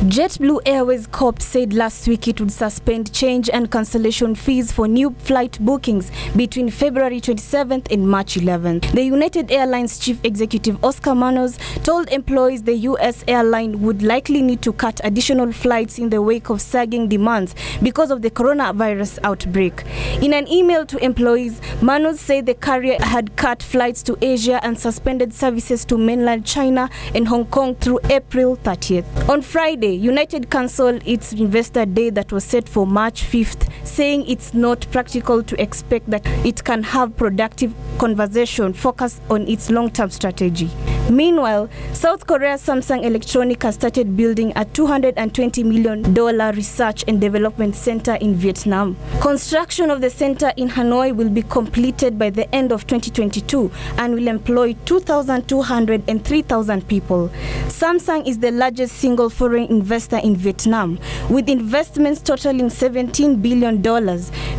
JetBlue Airways Corp said last week it would suspend change and cancellation fees for new flight bookings between February 27th and March 11th. The United Airlines chief executive Oscar Munoz told employees the U.S. airline would likely need to cut additional flights in the wake of sagging demands because of the coronavirus outbreak. In an email to employees, Munoz said the carrier had cut flights to Asia and suspended services to mainland China and Hong Kong through April 30th. On Friday, United cancelled its investor day that was set for March 5th, saying it's not practical to expect that it can have productive conversation focused on its long-term strategy. Meanwhile, South Korea's Samsung Electronics has started building a $220 million research and development center in Vietnam. Construction of the center in Hanoi will be completed by the end of 2022 and will employ 2,200 and 3,000 people. Samsung is the largest single foreign investor in Vietnam, with investments totaling $17 billion.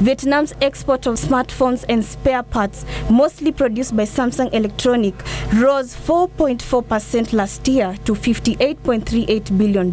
Vietnam's export of smartphones and spare parts, mostly produced by Samsung Electronics, rose 4.4% last year to $58.38 billion.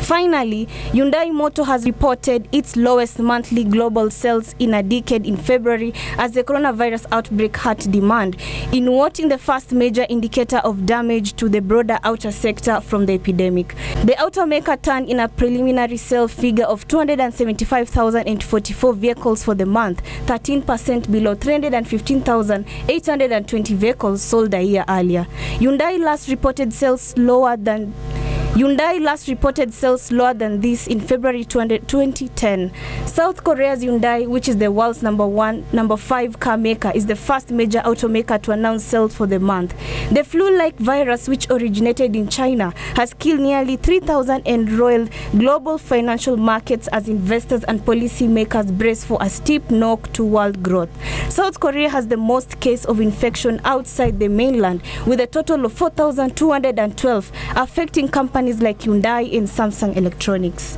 Finally, Hyundai Motor has reported its lowest monthly global sales in a decade in February as the coronavirus outbreak hurt demand, in what is the first major indicator of damage to the broader auto sector from the epidemic. The automaker turned in a preliminary sales figure of 275,044 vehicles for the month, 13% below 315,820 vehicles sold a year earlier. Hyundai last reported sales lower than this in February 2010. South Korea's Hyundai, which is the world's number 5 car maker, is the first major automaker to announce sales for the month. The flu-like virus, which originated in China, has killed nearly 3,000 and roiled global financial markets as investors and policymakers brace for a steep knock to world growth. South Korea has the most cases of infection outside the mainland, with a total of 4,212, affecting companies like Hyundai and Samsung Electronics.